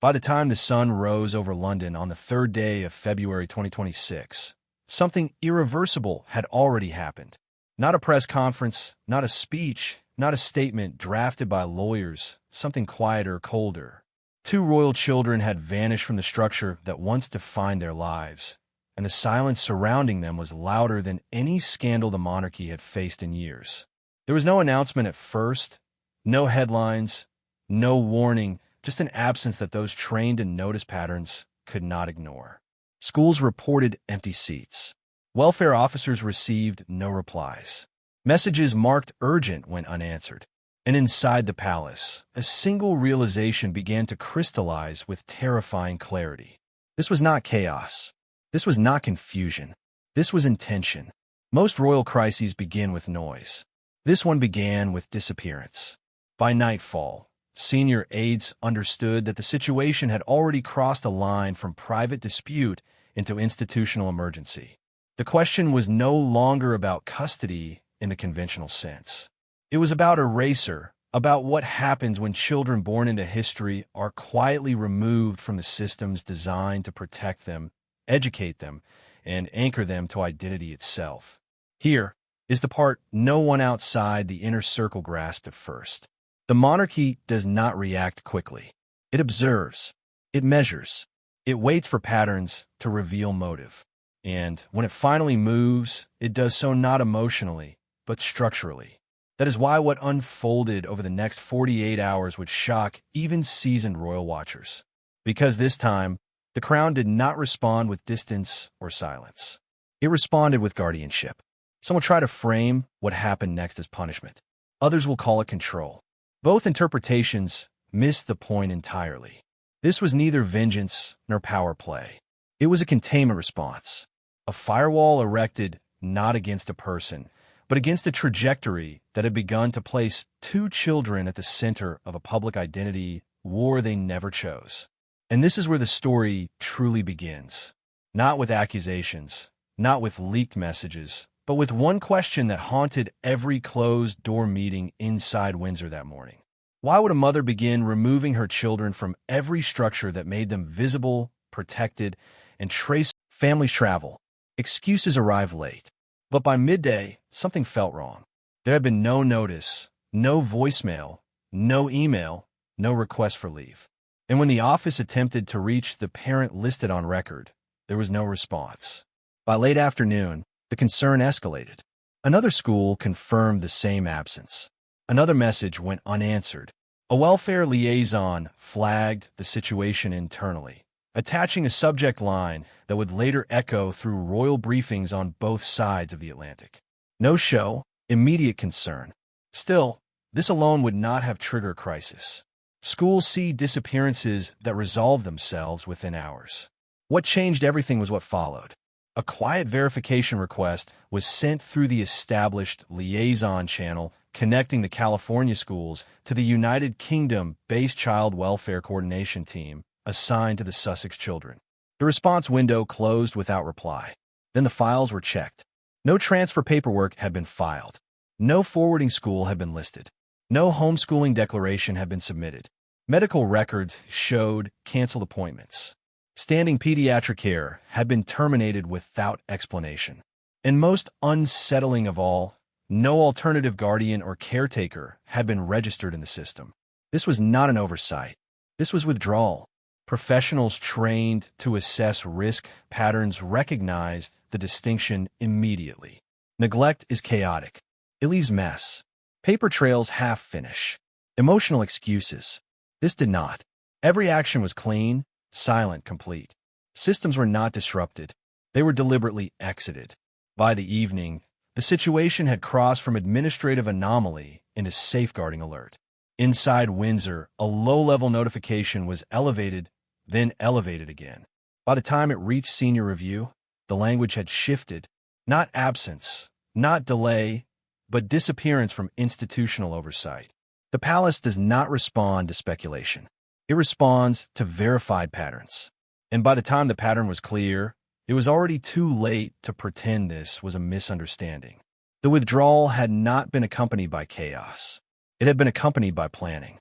By the time the sun rose over London on the third day of February 2026, something irreversible had already happened. Not a press conference, not a speech, not a statement drafted by lawyers, something quieter, colder. Two royal children had vanished from the structure that once defined their lives, and the silence surrounding them was louder than any scandal the monarchy had faced in years. There was no announcement at first, no headlines, no warning, just an absence that those trained in notice patterns could not ignore. Schools reported empty seats. Welfare officers received no replies. Messages marked urgent went unanswered. And inside the palace, a single realization began to crystallize with terrifying clarity. This was not chaos. This was not confusion. This was intention. Most royal crises begin with noise. This one began with disappearance. By nightfall, senior aides understood that the situation had already crossed a line from private dispute into institutional emergency. The question was no longer about custody in the conventional sense. It was about erasure, about what happens when children born into history are quietly removed from the systems designed to protect them, educate them, and anchor them to identity itself. Here is the part no one outside the inner circle grasped at first. The monarchy does not react quickly. It observes. It measures. It waits for patterns to reveal motive. And when it finally moves, it does so not emotionally, but structurally. That is why what unfolded over the next 48 hours would shock even seasoned royal watchers. Because this time, the crown did not respond with distance or silence. It responded with guardianship. Some will try to frame what happened next as punishment. Others will call it control. Both interpretations missed the point entirely. This was neither vengeance nor power play. It was a containment response, a firewall erected not against a person, but against a trajectory that had begun to place two children at the center of a public identity war they never chose. And this is where the story truly begins. Not with accusations, not with leaked messages, but with one question that haunted every closed-door meeting inside Windsor that morning. Why would a mother begin removing her children from every structure that made them visible, protected, and trace family travel? Excuses arrived late. But by midday, something felt wrong. There had been no notice, no voicemail, no email, no request for leave. And when the office attempted to reach the parent listed on record, there was no response. By late afternoon, the concern escalated. Another school confirmed the same absence. Another message went unanswered. A welfare liaison flagged the situation internally, attaching a subject line that would later echo through royal briefings on both sides of the Atlantic. No show, immediate concern. Still, this alone would not have triggered a crisis. Schools see disappearances that resolve themselves within hours. What changed everything was what followed. A quiet verification request was sent through the established liaison channel connecting the California schools to the United Kingdom-based Child Welfare Coordination Team assigned to the Sussex children. The response window closed without reply. Then the files were checked. No transfer paperwork had been filed. No forwarding school had been listed. No homeschooling declaration had been submitted. Medical records showed canceled appointments. Standing pediatric care had been terminated without explanation. And most unsettling of all, no alternative guardian or caretaker had been registered in the system. This was not an oversight. This was withdrawal. Professionals trained to assess risk patterns recognized the distinction immediately. Neglect is chaotic. It leaves mess. Paper trails half-finish. Emotional excuses. This did not. Every action was clean, silent, complete. Systems were not disrupted. They were deliberately exited. By the evening, the situation had crossed from administrative anomaly into safeguarding alert. Inside Windsor, a low-level notification was elevated, then elevated again. By the time it reached senior review, the language had shifted. Not absence, not delay, but disappearance from institutional oversight. The palace does not respond to speculation. It responds to verified patterns. And by the time the pattern was clear, it was already too late to pretend this was a misunderstanding. The withdrawal had not been accompanied by chaos. It had been accompanied by planning.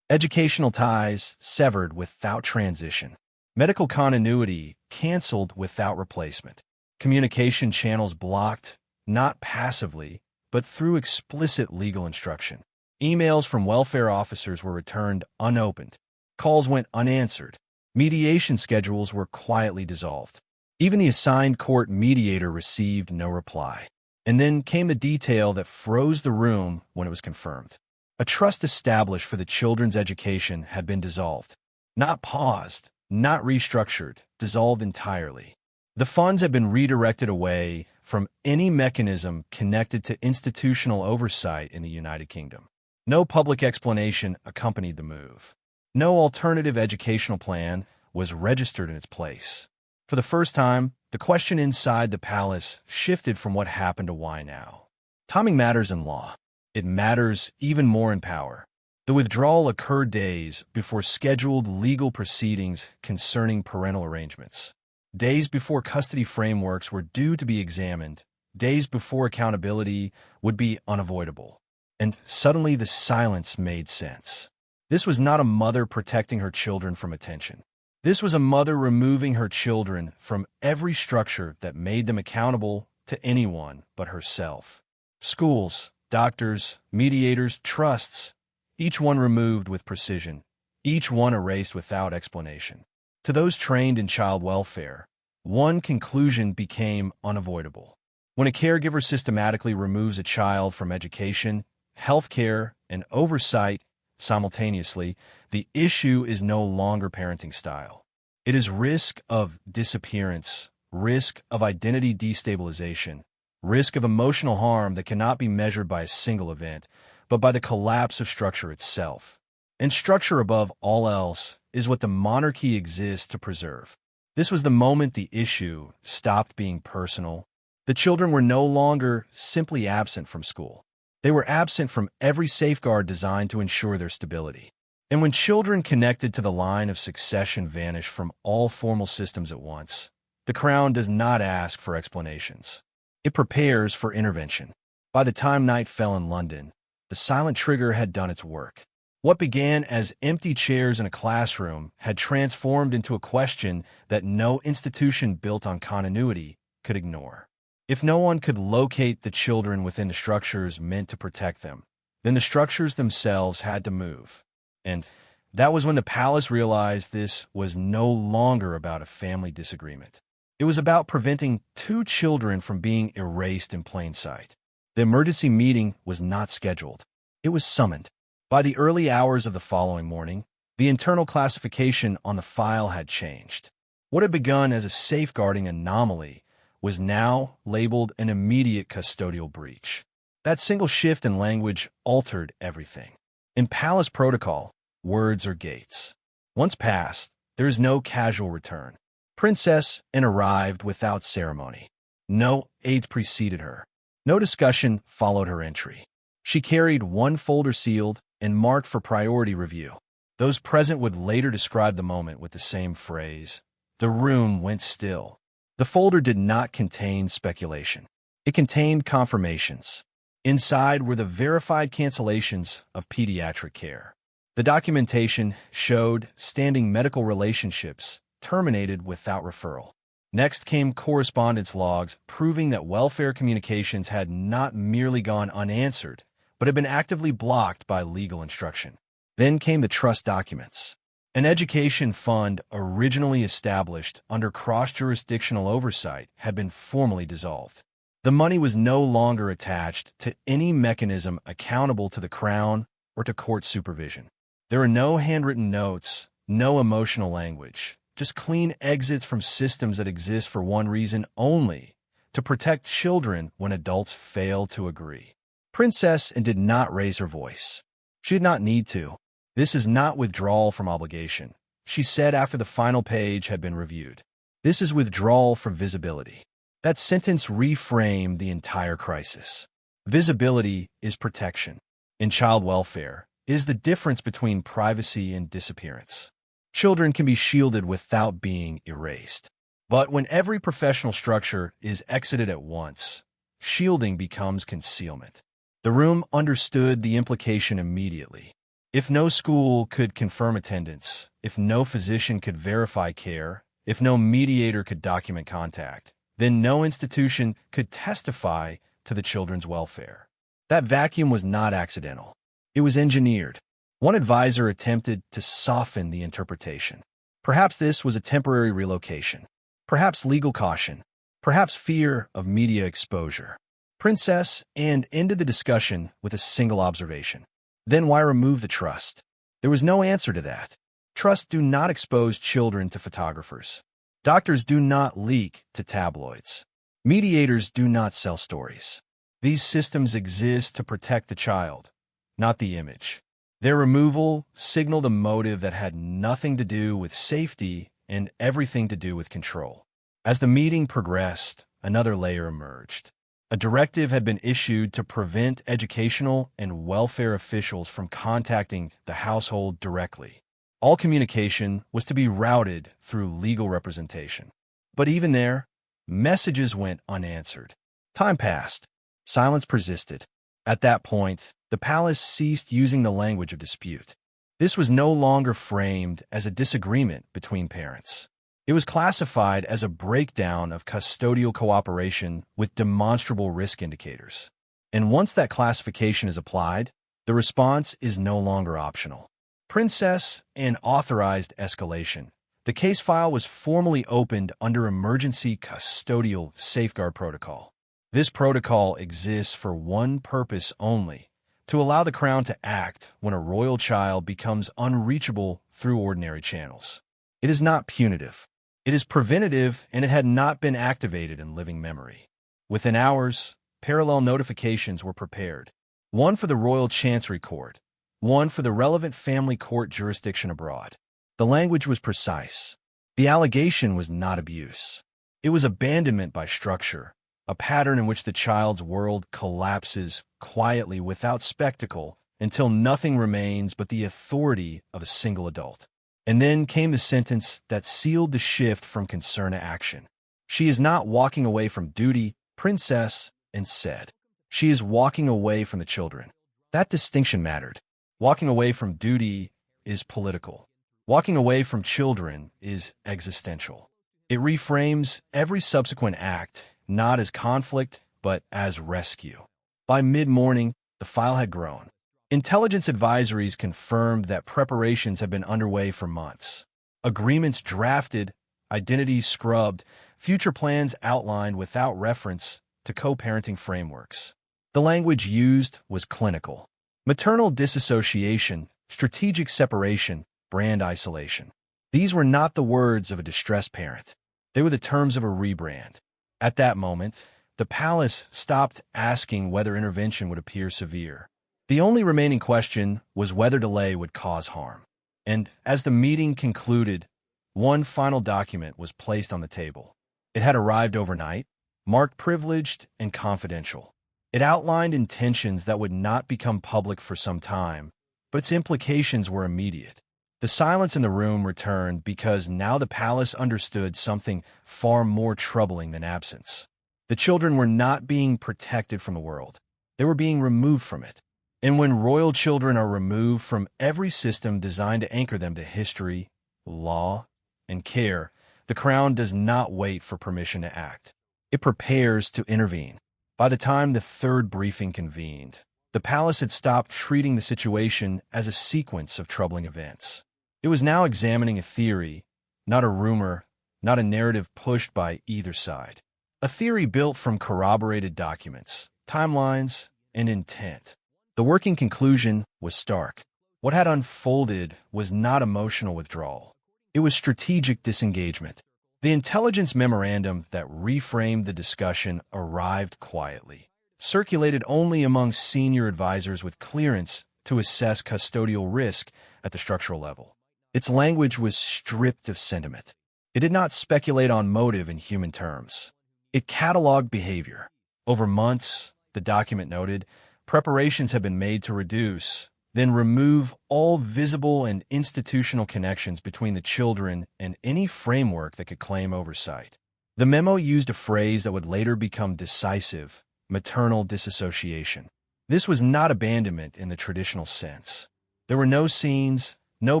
Educational ties severed without transition. Medical continuity canceled without replacement. Communication channels blocked, not passively, but through explicit legal instruction. Emails from welfare officers were returned unopened. Calls went unanswered. Mediation schedules were quietly dissolved. Even the assigned court mediator received no reply. And then came the detail that froze the room when it was confirmed. A trust established for the children's education had been dissolved. Not paused, not restructured, dissolved entirely. The funds had been redirected away from any mechanism connected to institutional oversight in the United Kingdom. No public explanation accompanied the move. No alternative educational plan was registered in its place. For the first time, the question inside the palace shifted from what happened to why now. Timing matters in law. It matters even more in power. The withdrawal occurred days before scheduled legal proceedings concerning parental arrangements. Days before custody frameworks were due to be examined. Days before accountability would be unavoidable. And suddenly the silence made sense. This was not a mother protecting her children from attention. This was a mother removing her children from every structure that made them accountable to anyone but herself. Schools, doctors, mediators, trusts, each one removed with precision, each one erased without explanation. To those trained in child welfare, one conclusion became unavoidable. When a caregiver systematically removes a child from education, healthcare, and oversight simultaneously, the issue is no longer parenting style. It is risk of disappearance, risk of identity destabilization, risk of emotional harm that cannot be measured by a single event, but by the collapse of structure itself. And structure above all else is what the monarchy exists to preserve. This was the moment the issue stopped being personal. The children were no longer simply absent from school. They were absent from every safeguard designed to ensure their stability. And when children connected to the line of succession vanish from all formal systems at once, the Crown does not ask for explanations. It prepares for intervention. By the time night fell in London, the silent trigger had done its work. What began as empty chairs in a classroom had transformed into a question that no institution built on continuity could ignore. If no one could locate the children within the structures meant to protect them, then the structures themselves had to move. And that was when the palace realized this was no longer about a family disagreement. It was about preventing two children from being erased in plain sight. The emergency meeting was not scheduled. It was summoned. By the early hours of the following morning, the internal classification on the file had changed. What had begun as a safeguarding anomaly was now labeled an immediate custodial breach. That single shift in language altered everything. In palace protocol, words are gates. Once passed, there is no casual return. Princess Anne arrived without ceremony. No aides preceded her. No discussion followed her entry. She carried one folder sealed and marked for priority review. Those present would later describe the moment with the same phrase. The room went still. The folder did not contain speculation. It contained confirmations. Inside were the verified cancellations of pediatric care. The documentation showed standing medical relationships terminated without referral. Next came correspondence logs proving that welfare communications had not merely gone unanswered, but had been actively blocked by legal instruction. Then came the trust documents. An education fund originally established under cross-jurisdictional oversight had been formally dissolved. The money was no longer attached to any mechanism accountable to the Crown or to court supervision. There are no handwritten notes, no emotional language, just clean exits from systems that exist for one reason only, to protect children when adults fail to agree. Princess Anne did not raise her voice. She did not need to. This is not withdrawal from obligation, she said after the final page had been reviewed. This is withdrawal from visibility. That sentence reframed the entire crisis. Visibility is protection. In child welfare, it is the difference between privacy and disappearance. Children can be shielded without being erased. But when every professional structure is exited at once, shielding becomes concealment. The room understood the implication immediately. If no school could confirm attendance, if no physician could verify care, if no mediator could document contact, then no institution could testify to the children's welfare. That vacuum was not accidental. It was engineered. One advisor attempted to soften the interpretation. Perhaps this was a temporary relocation. Perhaps legal caution. Perhaps fear of media exposure. Princess and ended the discussion with a single observation. Then why remove the trust? There was no answer to that. Trusts do not expose children to photographers. Doctors do not leak to tabloids. Mediators do not sell stories. These systems exist to protect the child, not the image. Their removal signaled a motive that had nothing to do with safety and everything to do with control. As the meeting progressed, another layer emerged. A directive had been issued to prevent educational and welfare officials from contacting the household directly. All communication was to be routed through legal representation. But even there, messages went unanswered. Time passed. Silence persisted. At that point, the palace ceased using the language of dispute. This was no longer framed as a disagreement between parents. It was classified as a breakdown of custodial cooperation with demonstrable risk indicators. And once that classification is applied, the response is no longer optional. Princess and authorized escalation. The case file was formally opened under Emergency Custodial Safeguard Protocol. This protocol exists for one purpose only: to allow the Crown to act when a royal child becomes unreachable through ordinary channels. It is not punitive. It is preventative, and it had not been activated in living memory. Within hours, parallel notifications were prepared. One for the Royal Chancery Court, one for the relevant family court jurisdiction abroad. The language was precise. The allegation was not abuse. It was abandonment by structure, a pattern in which the child's world collapses quietly without spectacle until nothing remains but the authority of a single adult. And then came the sentence that sealed the shift from concern to action. She is not walking away from duty, Princess, and said. She is walking away from the children. That distinction mattered. Walking away from duty is political. Walking away from children is existential. It reframes every subsequent act, not as conflict, but as rescue. By mid-morning, the file had grown. Intelligence advisories confirmed that preparations had been underway for months. Agreements drafted, identities scrubbed, future plans outlined without reference to co-parenting frameworks. The language used was clinical. Maternal disassociation, strategic separation, brand isolation. These were not the words of a distressed parent. They were the terms of a rebrand. At that moment, the palace stopped asking whether intervention would appear severe. The only remaining question was whether delay would cause harm. And as the meeting concluded, one final document was placed on the table. It had arrived overnight, marked privileged and confidential. It outlined intentions that would not become public for some time, but its implications were immediate. The silence in the room returned because now the palace understood something far more troubling than absence. The children were not being protected from the world. They were being removed from it. And when royal children are removed from every system designed to anchor them to history, law, and care, the Crown does not wait for permission to act. It prepares to intervene. By the time the third briefing convened, the palace had stopped treating the situation as a sequence of troubling events. It was now examining a theory, not a rumor, not a narrative pushed by either side. A theory built from corroborated documents, timelines, and intent. The working conclusion was stark. What had unfolded was not emotional withdrawal. It was strategic disengagement. The intelligence memorandum that reframed the discussion arrived quietly, circulated only among senior advisors with clearance to assess custodial risk at the structural level. Its language was stripped of sentiment. It did not speculate on motive in human terms. It cataloged behavior. Over months, the document noted, preparations have been made to reduce, then remove all visible and institutional connections between the children and any framework that could claim oversight. The memo used a phrase that would later become decisive: maternal disassociation. This was not abandonment in the traditional sense. There were no scenes, no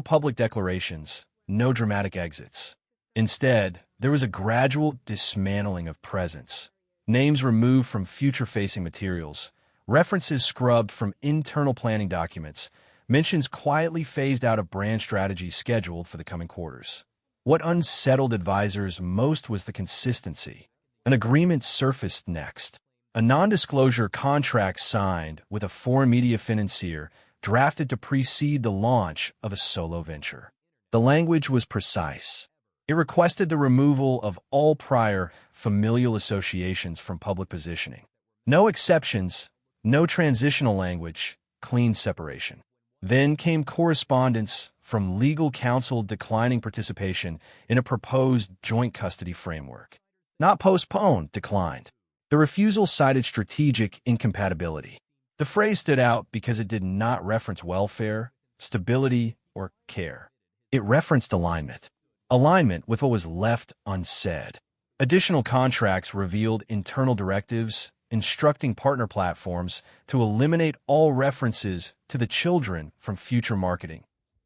public declarations, no dramatic exits. Instead, there was a gradual dismantling of presence. Names removed from future-facing materials, references scrubbed from internal planning documents, mentions quietly phased out of brand strategies scheduled for the coming quarters. What unsettled advisors most was the consistency. An agreement surfaced next. A non-disclosure contract signed with a foreign media financier drafted to precede the launch of a solo venture. The language was precise. It requested the removal of all prior familial associations from public positioning. No exceptions, no transitional language, clean separation. Then came correspondence from legal counsel declining participation in a proposed joint custody framework. Not postponed, declined. The refusal cited strategic incompatibility. The phrase stood out because it did not reference welfare, stability, or care. It referenced alignment. Alignment with what was left unsaid. Additional contracts revealed internal directives instructing partner platforms to eliminate all references to the children from future marketing,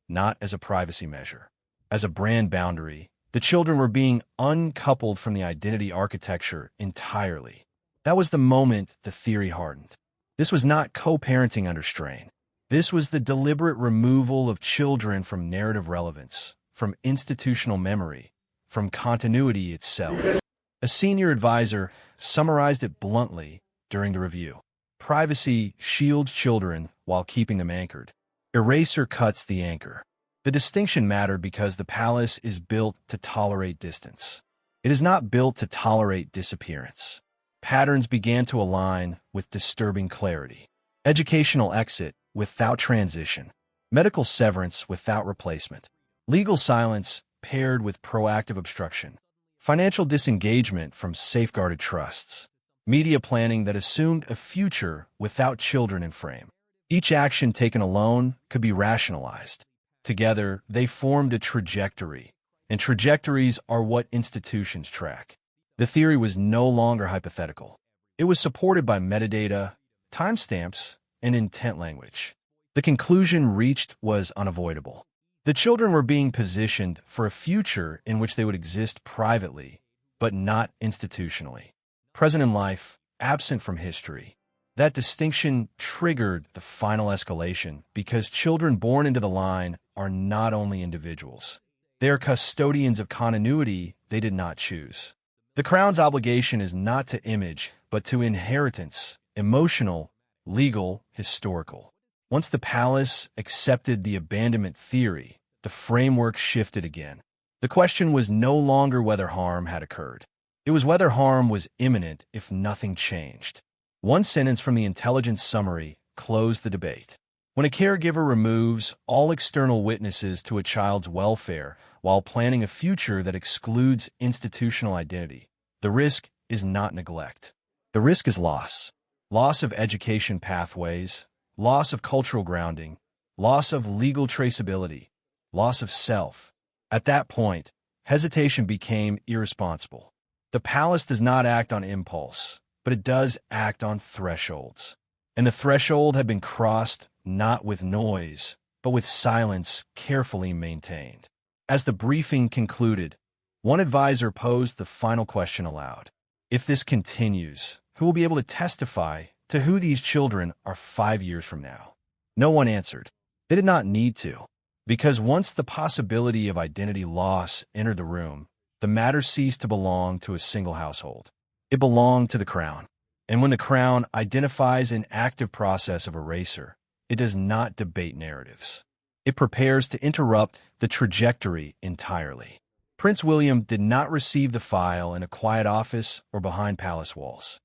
not as a privacy measure. As a brand boundary, the children were being uncoupled from the identity architecture entirely. That was the moment the theory hardened. This was not co-parenting under strain. This was the deliberate removal of children from narrative relevance, from institutional memory, from continuity itself. A senior advisor summarized it bluntly during the review. Privacy shields children while keeping them anchored. Eraser cuts the anchor. The distinction mattered because the palace is built to tolerate distance. It is not built to tolerate disappearance. Patterns began to align with disturbing clarity. Educational exit without transition. Medical severance without replacement. Legal silence paired with proactive obstruction. Financial disengagement from safeguarded trusts. Media planning that assumed a future without children in frame. Each action taken alone could be rationalized. Together, they formed a trajectory, and trajectories are what institutions track. The theory was no longer hypothetical. It was supported by metadata, timestamps, and intent language. The conclusion reached was unavoidable. The children were being positioned for a future in which they would exist privately, but not institutionally. Present in life, absent from history. That distinction triggered the final escalation because children born into the line are not only individuals. They are custodians of continuity they did not choose. The Crown's obligation is not to image, but to inheritance, emotional, legal, historical. Once the palace accepted the abandonment theory, the framework shifted again. The question was no longer whether harm had occurred. It was whether harm was imminent if nothing changed. One sentence from the intelligence summary closed the debate. When a caregiver removes all external witnesses to a child's welfare while planning a future that excludes institutional identity, the risk is not neglect. The risk is loss. Loss of education pathways, loss of cultural grounding, loss of legal traceability, loss of self. At that point, hesitation became irresponsible. The palace does not act on impulse, but it does act on thresholds. And the threshold had been crossed not with noise, but with silence carefully maintained. As the briefing concluded, one advisor posed the final question aloud. If this continues, who will be able to testify to who these children are 5 years from now? No one answered. They did not need to, because once the possibility of identity loss entered the room, the matter ceased to belong to a single household. It belonged to the Crown. And when the Crown identifies an active process of erasure, it does not debate narratives. It prepares to interrupt the trajectory entirely. Prince William did not receive the file in a quiet office or behind palace walls.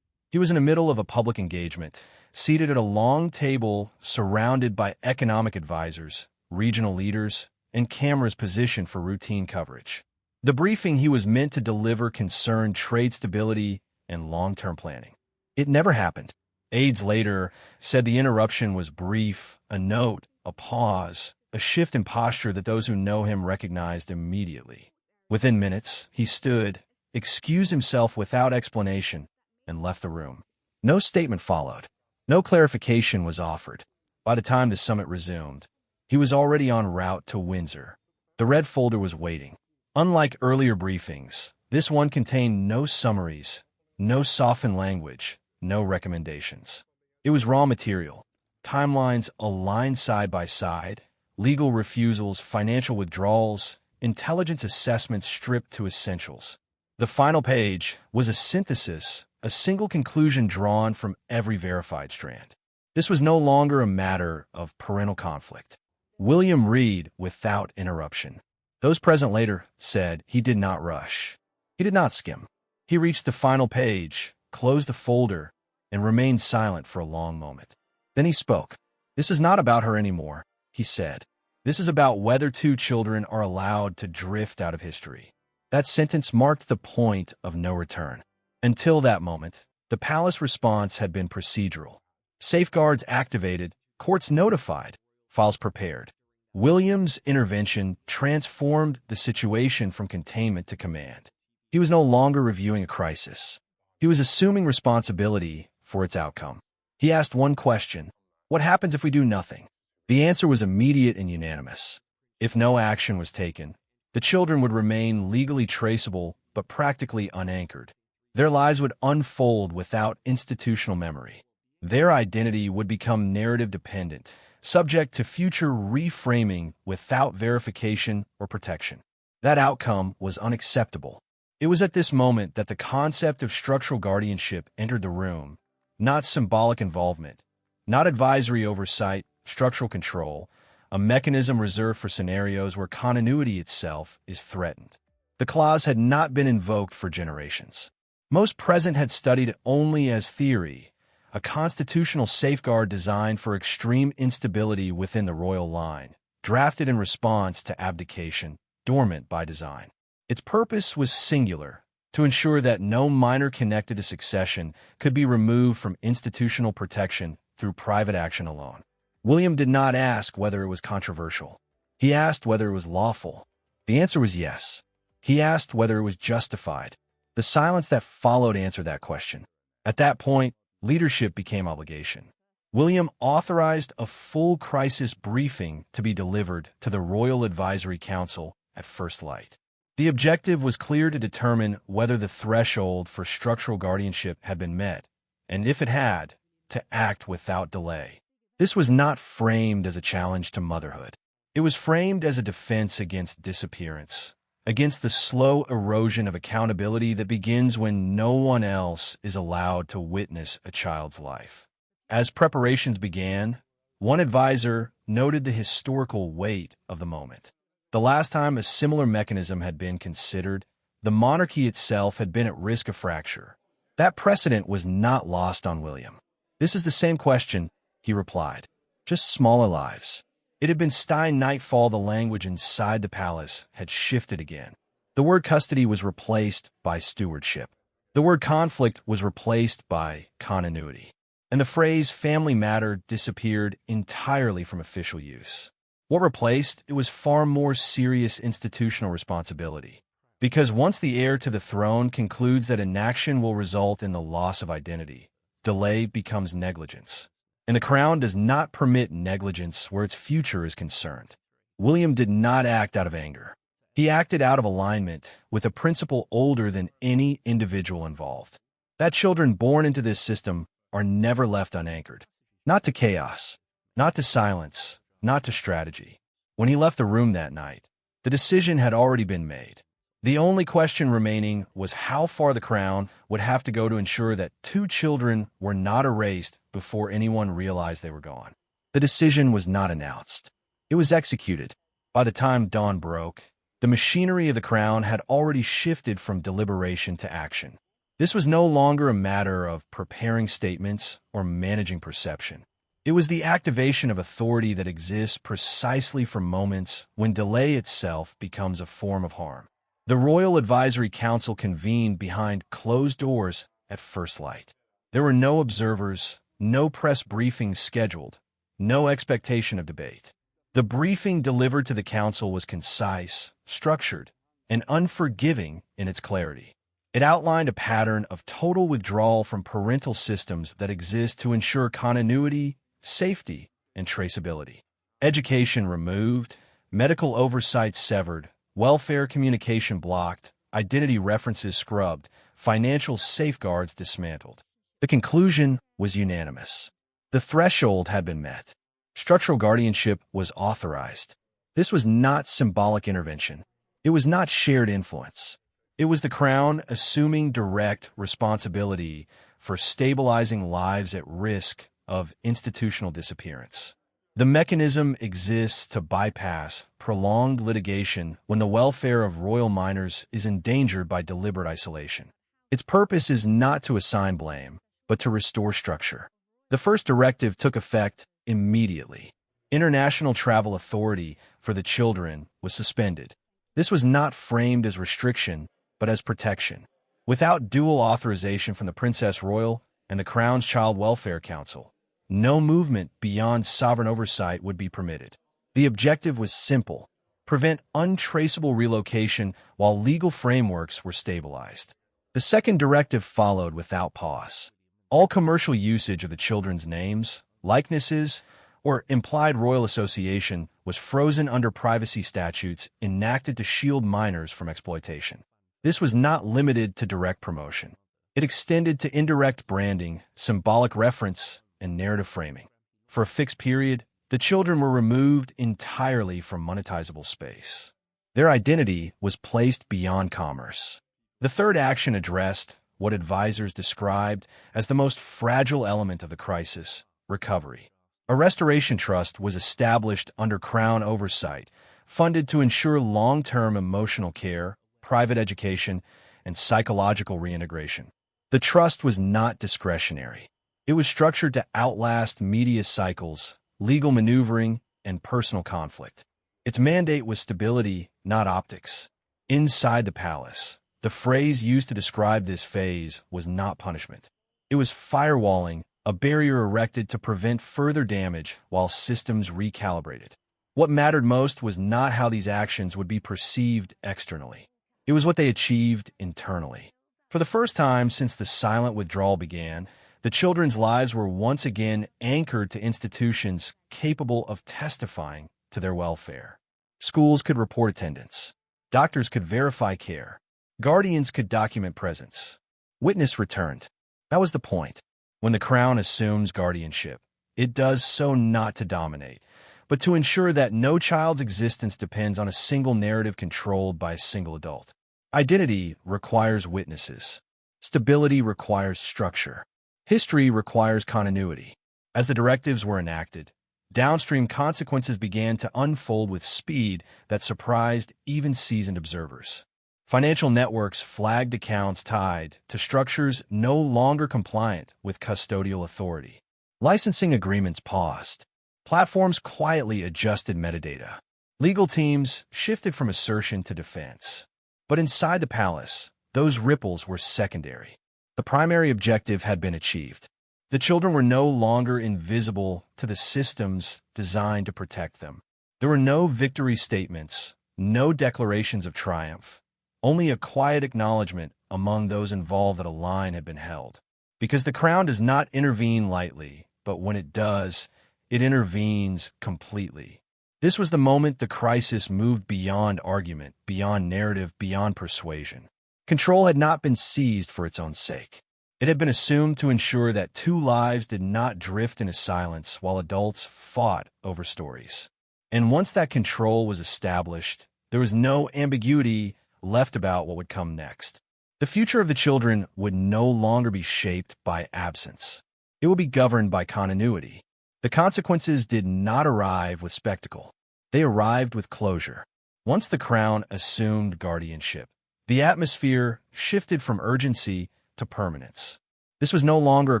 He was in the middle of a public engagement, seated at a long table surrounded by economic advisors, regional leaders, and cameras positioned for routine coverage. The briefing he was meant to deliver concerned trade stability and long-term planning. It never happened. Aides later said the interruption was brief, a note, a pause, a shift in posture that those who know him recognized immediately. Within minutes, he stood, excused himself without explanation, and left the room. No statement followed. No clarification was offered. By the time the summit resumed, He was already en route to Windsor. The red folder was waiting. Unlike earlier briefings, this one contained no summaries, no softened language, no recommendations. It was raw material. Timelines aligned side by side, legal refusals, financial withdrawals, intelligence assessments stripped to essentials. The final page was a synthesis, a single conclusion drawn from every verified strand. This was no longer a matter of parental conflict. William read without interruption. Those present later said he did not rush. He did not skim. He reached the final page, closed the folder, and remained silent for a long moment. Then he spoke. "This is not about her anymore," he said. "This is about whether two children are allowed to drift out of history." That sentence marked the point of no return. Until that moment, the palace response had been procedural. Safeguards activated, courts notified, files prepared. William's intervention transformed the situation from containment to command. He was no longer reviewing a crisis. He was assuming responsibility for its outcome. He asked one question: what happens if we do nothing? The answer was immediate and unanimous. If no action was taken, the children would remain legally traceable but practically unanchored. Their lives would unfold without institutional memory. Their identity would become narrative-dependent, subject to future reframing without verification or protection. That outcome was unacceptable. It was at this moment that the concept of structural guardianship entered the room, not symbolic involvement, not advisory oversight, structural control, a mechanism reserved for scenarios where continuity itself is threatened. The clause had not been invoked for generations. Most present had studied it only as theory, a constitutional safeguard designed for extreme instability within the royal line, drafted in response to abdication, dormant by design. Its purpose was singular: to ensure that no minor connected to succession could be removed from institutional protection through private action alone. William did not ask whether it was controversial. He asked whether it was lawful. The answer was yes. He asked whether it was justified. The silence that followed answered that question. At that point, leadership became obligation. William authorized a full crisis briefing to be delivered to the Royal Advisory Council at first light. The objective was clear: to determine whether the threshold for structural guardianship had been met, and if it had, to act without delay. This was not framed as a challenge to motherhood. It was framed as a defense against disappearance, against the slow erosion of accountability that begins when no one else is allowed to witness a child's life. As preparations began, one advisor noted the historical weight of the moment. The last time a similar mechanism had been considered, the monarchy itself had been at risk of fracture. That precedent was not lost on William. "This is the same question," he replied, "just smaller lives." It had been Stein nightfall. The language inside the palace had shifted again. The word custody was replaced by stewardship. The word conflict was replaced by continuity. And the phrase family matter disappeared entirely from official use. What replaced it was far more serious institutional responsibility. Because once the heir to the throne concludes that inaction will result in the loss of identity, delay becomes negligence. And the crown does not permit negligence where its future is concerned. William did not act out of anger. He acted out of alignment with a principle older than any individual involved: that children born into this system are never left unanchored. Not to chaos, not to silence, not to strategy. When he left the room that night, the decision had already been made. The only question remaining was how far the crown would have to go to ensure that two children were not erased before anyone realized they were gone. The decision was not announced. It was executed. By the time dawn broke, the machinery of the crown had already shifted from deliberation to action. This was no longer a matter of preparing statements or managing perception. It was the activation of authority that exists precisely for moments when delay itself becomes a form of harm. The Royal Advisory Council convened behind closed doors at first light. There were no observers, no press briefings scheduled, no expectation of debate. The briefing delivered to the council was concise, structured, and unforgiving in its clarity. It outlined a pattern of total withdrawal from parental systems that exist to ensure continuity, safety, and traceability. Education removed, medical oversight severed, welfare communication blocked, identity references scrubbed, financial safeguards dismantled. The conclusion was unanimous. The threshold had been met. Structural guardianship was authorized. This was not symbolic intervention. It was not shared influence. It was the Crown assuming direct responsibility for stabilizing lives at risk of institutional disappearance. The mechanism exists to bypass prolonged litigation when the welfare of royal minors is endangered by deliberate isolation. Its purpose is not to assign blame, but to restore structure. The first directive took effect immediately. International travel authority for the children was suspended. This was not framed as restriction, but as protection. Without dual authorization from the Princess Royal and the Crown's Child Welfare Council, no movement beyond sovereign oversight would be permitted. The objective was simple: prevent untraceable relocation while legal frameworks were stabilized. The second directive followed without pause. All commercial usage of the children's names, likenesses, or implied royal association was frozen under privacy statutes enacted to shield minors from exploitation. This was not limited to direct promotion. It extended to indirect branding, symbolic reference, and narrative framing. For a fixed period, the children were removed entirely from monetizable space. Their identity was placed beyond commerce. The third action addressed what advisors described as the most fragile element of the crisis: recovery. A restoration trust was established under Crown oversight, funded to ensure long-term emotional care, private education, and psychological reintegration. The trust was not discretionary. It was structured to outlast media cycles, legal maneuvering, and personal conflict. Its mandate was stability, not optics. Inside the palace, the phrase used to describe this phase was not punishment. It was firewalling, a barrier erected to prevent further damage while systems recalibrated. What mattered most was not how these actions would be perceived externally. It was what they achieved internally. For the first time since the silent withdrawal began, the children's lives were once again anchored to institutions capable of testifying to their welfare. Schools could report attendance. Doctors could verify care. Guardians could document presence. Witness returned. That was the point. When the Crown assumes guardianship, it does so not to dominate, but to ensure that no child's existence depends on a single narrative controlled by a single adult. Identity requires witnesses. Stability requires structure. History requires continuity. As the directives were enacted, downstream consequences began to unfold with speed that surprised even seasoned observers. Financial networks flagged accounts tied to structures no longer compliant with custodial authority. Licensing agreements paused. Platforms quietly adjusted metadata. Legal teams shifted from assertion to defense. But inside the palace, those ripples were secondary. The primary objective had been achieved. The children were no longer invisible to the systems designed to protect them. There were no victory statements, no declarations of triumph. Only a quiet acknowledgement among those involved that a line had been held. Because the Crown does not intervene lightly, but when it does, it intervenes completely. This was the moment the crisis moved beyond argument, beyond narrative, beyond persuasion. Control had not been seized for its own sake. It had been assumed to ensure that two lives did not drift into silence while adults fought over stories. And once that control was established, there was no ambiguity left about what would come next. The future of the children would no longer be shaped by absence. It would be governed by continuity. The consequences did not arrive with spectacle. They arrived with closure. Once the Crown assumed guardianship, the atmosphere shifted from urgency to permanence. This was no longer a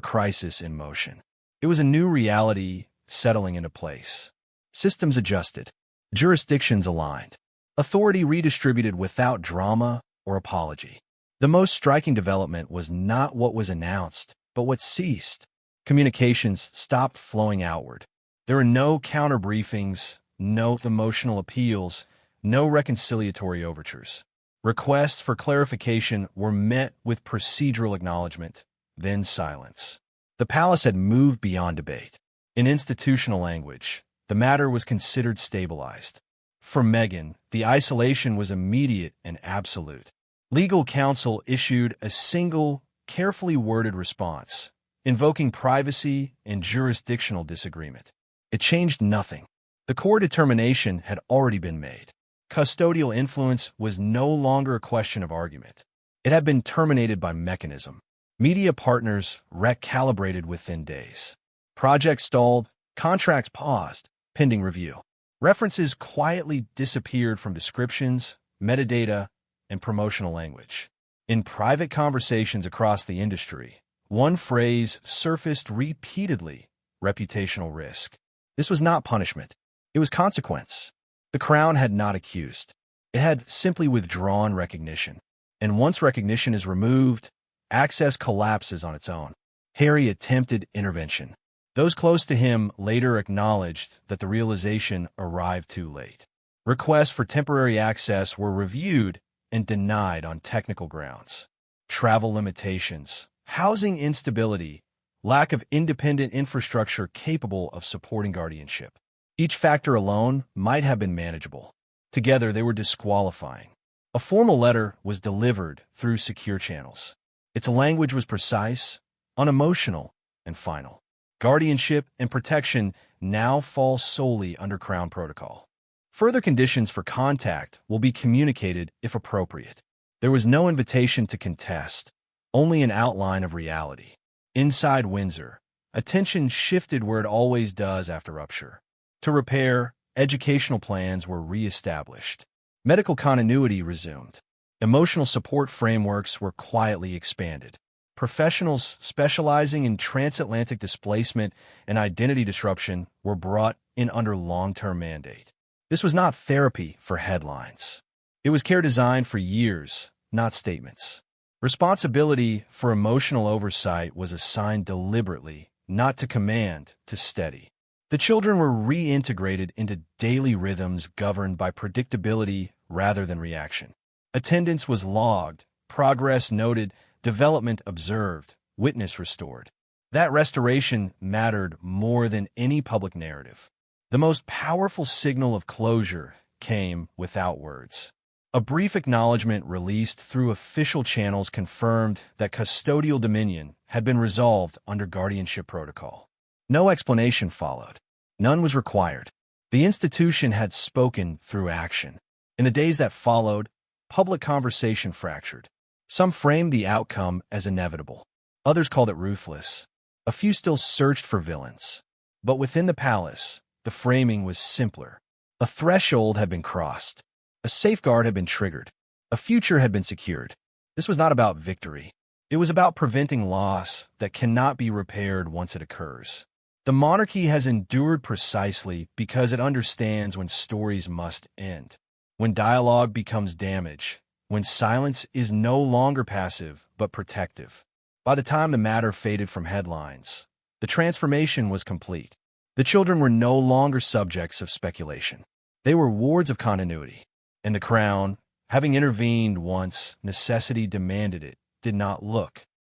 crisis in motion. It was a new reality settling into place. Systems adjusted. Jurisdictions aligned. Authority redistributed without drama or apology. The most striking development was not what was announced, but what ceased. Communications stopped flowing outward. There were no counter-briefings, no emotional appeals, no reconciliatory overtures. Requests for clarification were met with procedural acknowledgement, then silence. The palace had moved beyond debate. In institutional language, the matter was considered stabilized. For Meghan, the isolation was immediate and absolute. Legal counsel issued a single, carefully worded response, invoking privacy and jurisdictional disagreement. It changed nothing. The core determination had already been made. Custodial influence was no longer a question of argument. It had been terminated by mechanism. Media partners recalibrated within days. Projects stalled, contracts paused, pending review. References quietly disappeared from descriptions, metadata, and promotional language. In private conversations across the industry, one phrase surfaced repeatedly: reputational risk. This was not punishment. It was consequence. The Crown had not accused. It had simply withdrawn recognition. And once recognition is removed, access collapses on its own. Harry attempted intervention. Those close to him later acknowledged that the realization arrived too late. Requests for temporary access were reviewed and denied on technical grounds. Travel limitations, housing instability, lack of independent infrastructure capable of supporting guardianship. Each factor alone might have been manageable. Together, they were disqualifying. A formal letter was delivered through secure channels. Its language was precise, unemotional, and final. Guardianship and protection now fall solely under Crown protocol. Further conditions for contact will be communicated if appropriate. There was no invitation to contest, only an outline of reality. Inside Windsor, attention shifted where it always does after rupture. To repair, educational plans were re-established. Medical continuity resumed. Emotional support frameworks were quietly expanded. Professionals specializing in transatlantic displacement and identity disruption were brought in under long-term mandate. This was not therapy for headlines. It was care designed for years, not statements. Responsibility for emotional oversight was assigned deliberately, not to command, to steady. The children were reintegrated into daily rhythms governed by predictability rather than reaction. Attendance was logged, progress noted, development observed, witness restored. That restoration mattered more than any public narrative. The most powerful signal of closure came without words. A brief acknowledgement released through official channels confirmed that custodial dominion had been resolved under guardianship protocol. No explanation followed. None was required. The institution had spoken through action. In the days that followed, public conversation fractured. Some framed the outcome as inevitable. Others called it ruthless. A few still searched for villains. But within the palace, the framing was simpler. A threshold had been crossed. A safeguard had been triggered. A future had been secured. This was not about victory. It was about preventing loss that cannot be repaired once it occurs. The monarchy has endured precisely because it understands when stories must end, when dialogue becomes damage, when silence is no longer passive but protective. By the time the matter faded from headlines, the transformation was complete. The children were no longer subjects of speculation. They were wards of continuity. And the Crown, having intervened once necessity demanded it, did not look,